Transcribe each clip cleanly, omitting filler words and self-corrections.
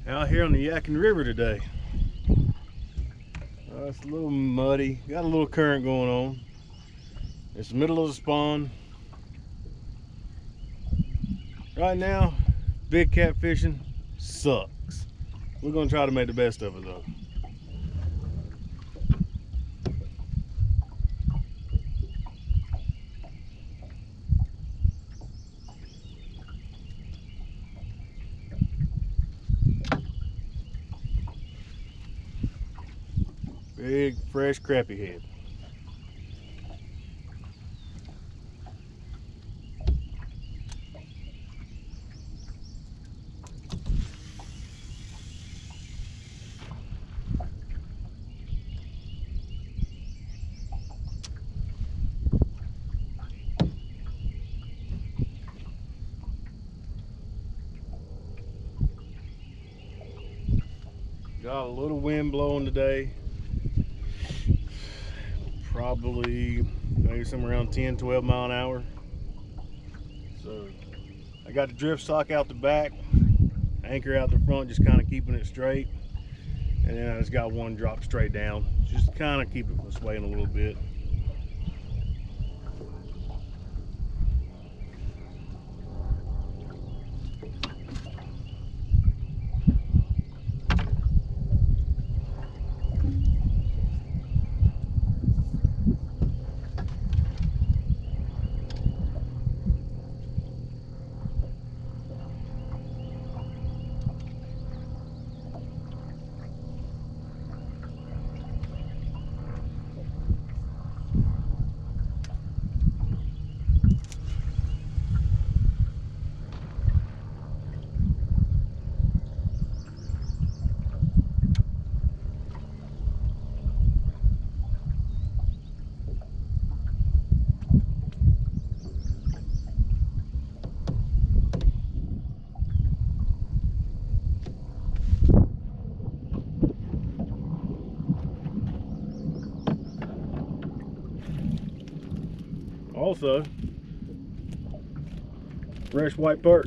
Out here on the Yadkin River today. It's a little muddy, got a little current going on. It's the middle of the spawn. Right now, big catfishing sucks. We're gonna try to make the best of it though. Big, fresh crappie head. Got a little wind blowing today. Probably maybe somewhere around 10-12 mile an hour. So I got the drift stock out the back, anchor out the front, just kind of keeping it straight. And then I just got one drop straight down, just kind of keep it from swaying a little bit. Also, fresh white perch.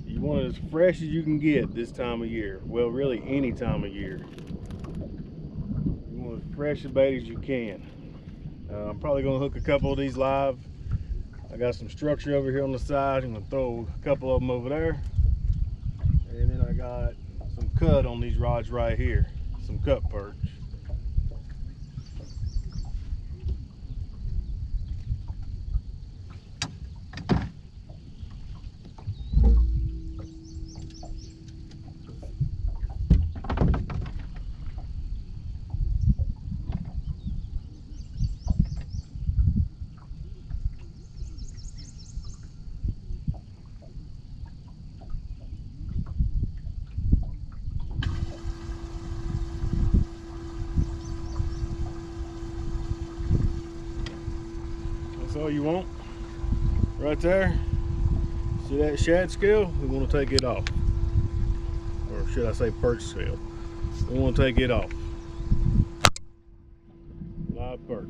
You want it as fresh as you can get this time of year. Well, really any time of year. You want as fresh a bait as you can. I'm probably gonna hook a couple of these live. I got some structure over here on the side. I'm gonna throw a couple of them over there. And then I got some cut on these rods right here. Some cut perch. That's all you want right there. See that shad scale? We want to take it off, or should I say perch scale. We want to take it off. Live perch.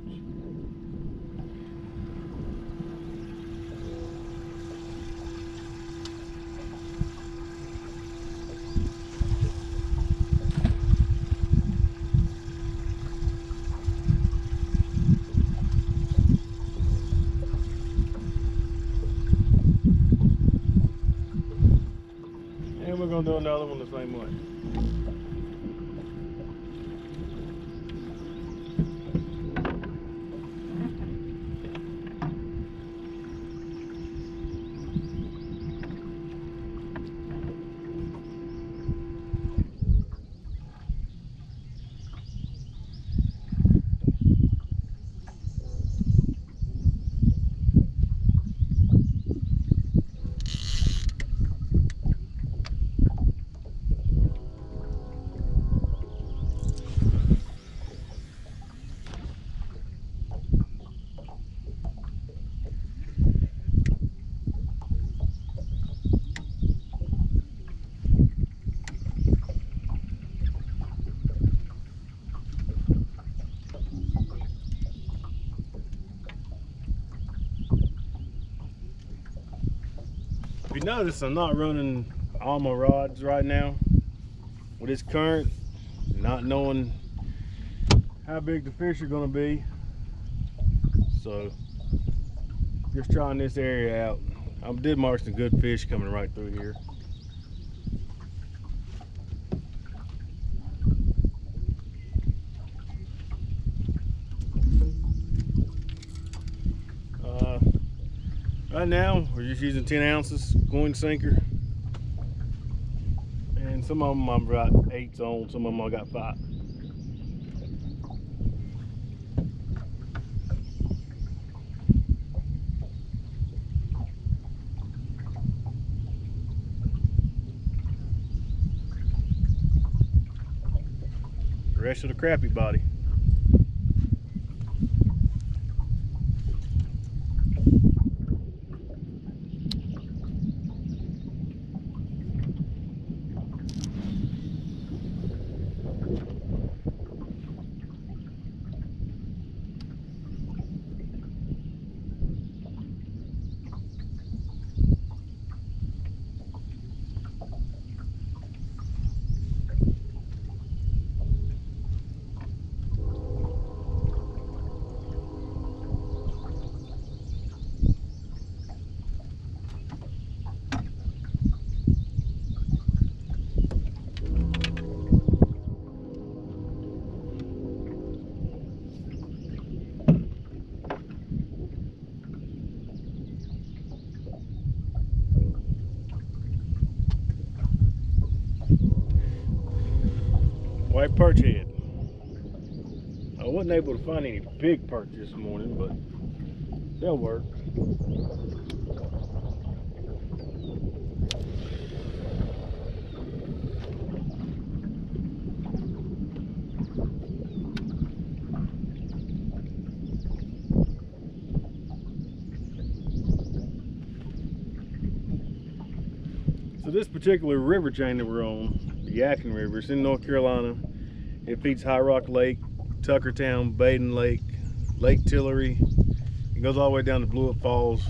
And we're going to do another one the same way. If you notice, I'm not running all my rods right now with this current, not knowing how big the fish are going to be. So just trying this area out. I did mark some good fish coming right through here. Right now we're just using 10 ounces coin sinker, and some of them I've got 8s on, some of them I got 5. The rest of the crappie body. White perch head. I wasn't able to find any big perch this morning, but they'll work. So this particular river chain that we're on, the Yadkin River, it's in North Carolina. It feeds High Rock Lake, Tuckertown, Baden Lake, Lake Tillery. It goes all the way down to Blue Up Falls,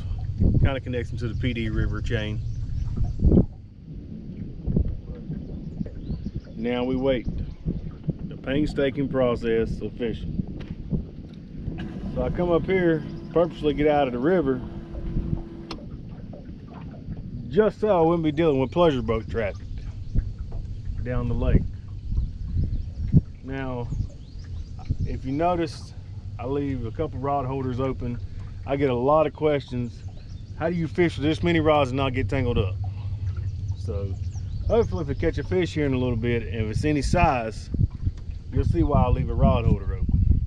kind of connects them to the PD River chain. Now we wait. The painstaking process of fishing. So I come up here, purposely get out of the river, just so I wouldn't be dealing with pleasure boat traffic down the lake. Now, if you notice, I leave a couple rod holders open. I get a lot of questions. How do you fish with this many rods and not get tangled up? So hopefully if I catch a fish here in a little bit, and if it's any size, you'll see why I leave a rod holder open.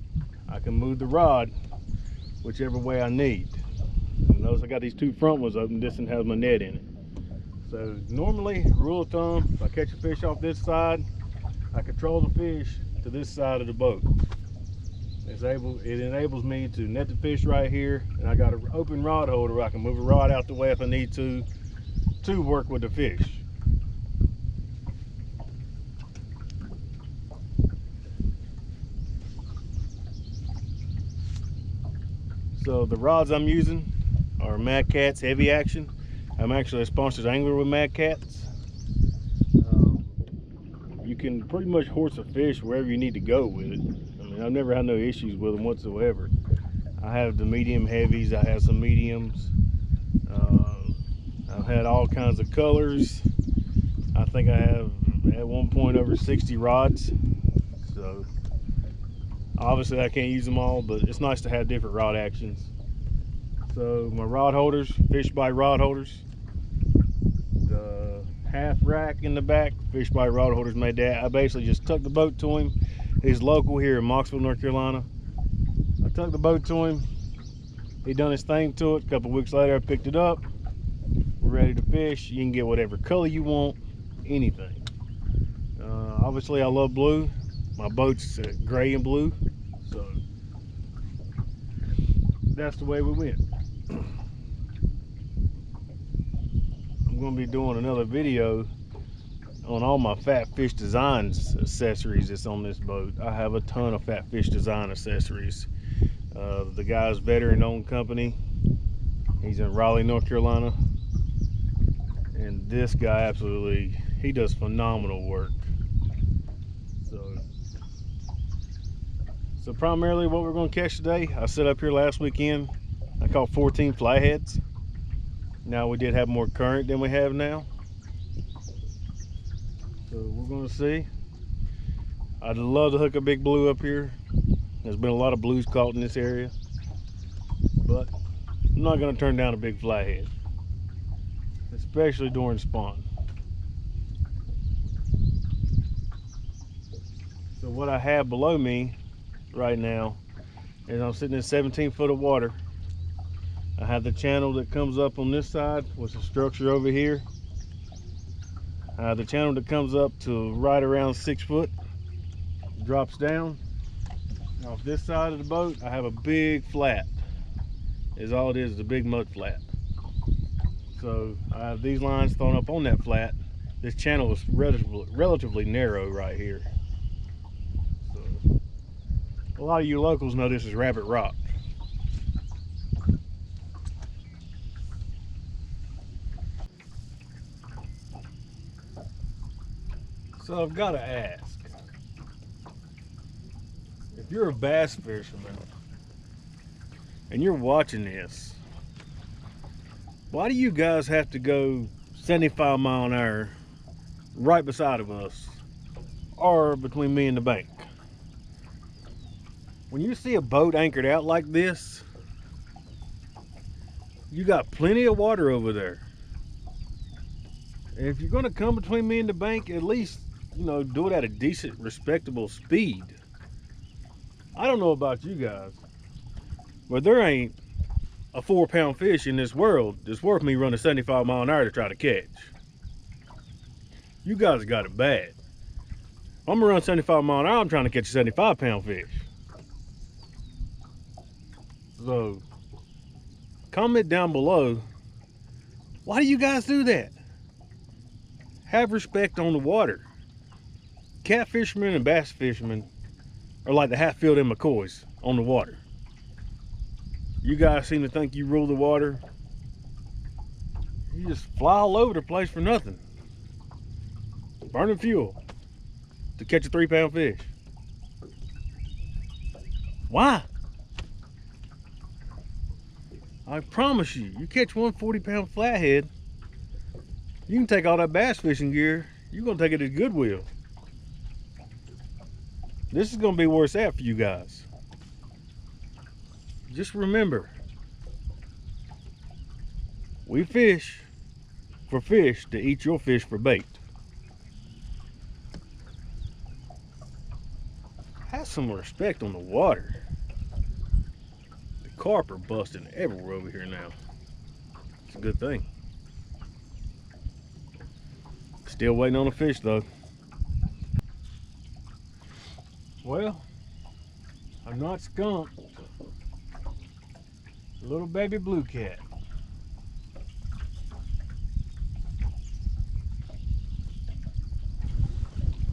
I can move the rod whichever way I need. Notice I got these 2 front ones open. This one has my net in it. So normally, rule of thumb, if I catch a fish off this side, I control the fish to this side of the boat. It enables me to net the fish right here, and I got an open rod holder where I can move a rod out the way if I need to work with the fish. So the rods I'm using are Mad Catz Heavy Action. I'm actually a sponsored angler with Mad Catz. You can pretty much horse a fish wherever you need to go with it. I mean, I've never had no issues with them whatsoever. I have the medium heavies, I have some mediums. I've had all kinds of colors. I think I have at one point over 60 rods. So obviously I can't use them all, but it's nice to have different rod actions. So my rod holders, Fish Bite rod holders. The half rack in the back, Fish Bite rod holders made that. I basically just took the boat to him. He's local here in Mocksville, North Carolina. I took the boat to him. He done his thing to it. A couple weeks later I picked it up. We're ready to fish. You can get whatever color you want, anything. Obviously I love blue. My boat's gray and blue, so that's the way we went. I'm going to be doing another video on all my Fat Fish Designs accessories that's on this boat. I have a ton of Fat Fish Design accessories. The guy's veteran owned company. He's in Raleigh, North Carolina, And this guy absolutely, he does phenomenal work. So primarily what we're going to catch today, I set up here last weekend, I caught 14 flatheads. Now we did have more current than we have now, so we're going to see. I'd love to hook a big blue up here. There's been a lot of blues caught in this area, but I'm not going to turn down a big flathead, especially during spawn. So what I have below me right now is I'm sitting in 17 foot of water. I have the channel that comes up on this side with the structure over here. I have the channel that comes up to right around 6 foot, drops down. Off this side of the boat, I have a big flat. Is all it is a big mud flat. So I have these lines thrown up on that flat. This channel is relatively narrow right here. So a lot of you locals know this is Rabbit Rock. So I've got to ask, if you're a bass fisherman and you're watching this, why do you guys have to go 75 mile an hour right beside of us or between me and the bank? When you see a boat anchored out like this, you got plenty of water over there. And if you're going to come between me and the bank, at least, you know, do it at a decent, respectable speed. I don't know about you guys, but there ain't a 4-pound fish in this world that's worth me running 75 mile an hour to try to catch. You guys got it bad. I'm gonna run 75 mile an hour, I'm trying to catch a 75-pound fish. So, comment down below, why do you guys do that? Have respect on the water. Catfishermen and bass fishermen are like the Hatfield and McCoys on the water. You guys seem to think you rule the water. You just fly all over the place for nothing. Burning fuel to catch a 3-pound fish. Why? I promise you, you catch one 40-pound flathead, you can take all that bass fishing gear, you're gonna take it to Goodwill. This is gonna be where it's at for you guys. Just remember, we fish for fish to eat your fish for bait. Have some respect on the water. The carp are busting everywhere over here now. It's a good thing. Still waiting on a fish though. Well, I'm not skunked. A little baby blue cat.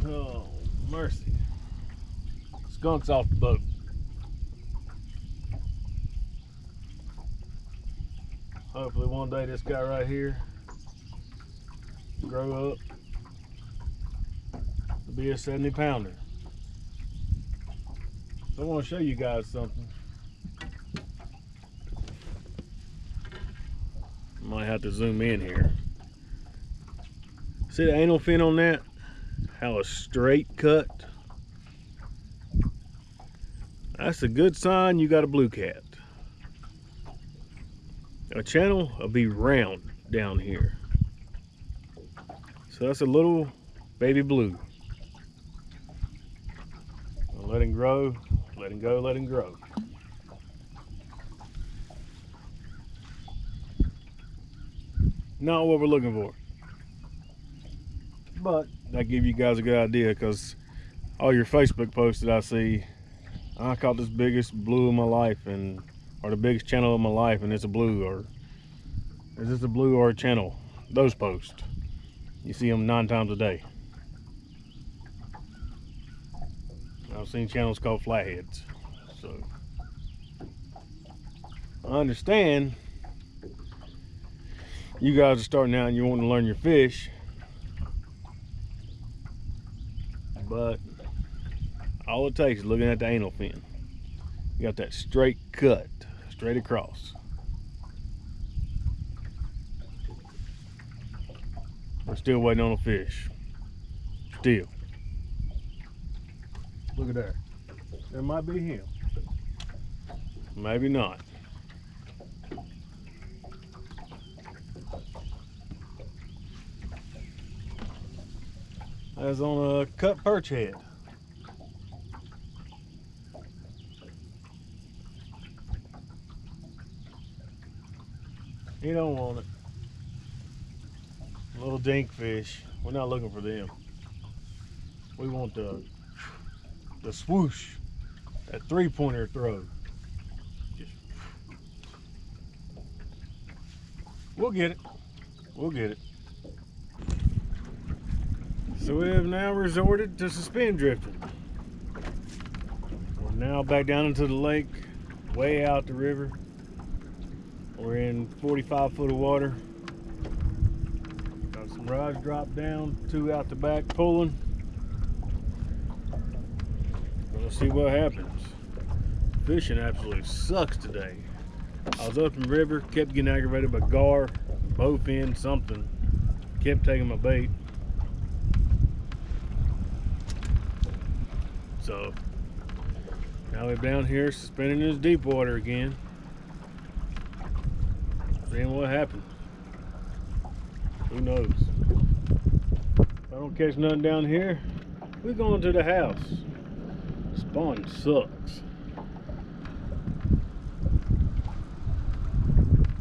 Oh, mercy. Skunk's off the boat. Hopefully one day this guy right here grow up to be a 70-pounder. So I want to show you guys something. Might have to zoom in here. See the anal fin on that? How it's straight cut. That's a good sign you got a blue cat. A channel will be round down here. So that's a little baby blue. I'll let him grow, let him go, let him grow. Not what we're looking for. But that give you guys a good idea, because all your Facebook posts that I see, I caught this biggest blue in my life, and or the biggest channel of my life, and it's a blue, or is this a blue or a channel? Those posts, you see them 9 times a day. I've seen channels called flatheads, so I understand you guys are starting out and you want to learn your fish, but all it takes is looking at the anal fin. You got that straight cut, straight across. We're still waiting on a fish. Still. Look at that. That might be him. Maybe not. That's on a cut perch head. He don't want it. Little dink fish. We're not looking for them. We want the swoosh, that 3-pointer throw. Just, we'll get it. We'll get it. So we have now resorted to suspend drifting. We're now back down into the lake, way out the river. We're in 45 foot of water. Got some rods dropped down, 2 out the back pulling. Gonna see what happens. Fishing absolutely sucks today. I was up in the river, kept getting aggravated by gar, bowfin, something. Kept taking my bait. So now we're down here suspending this deep water again. Seeing what happens. Who knows? If I don't catch nothing down here, we're going to the house. Spawning sucks.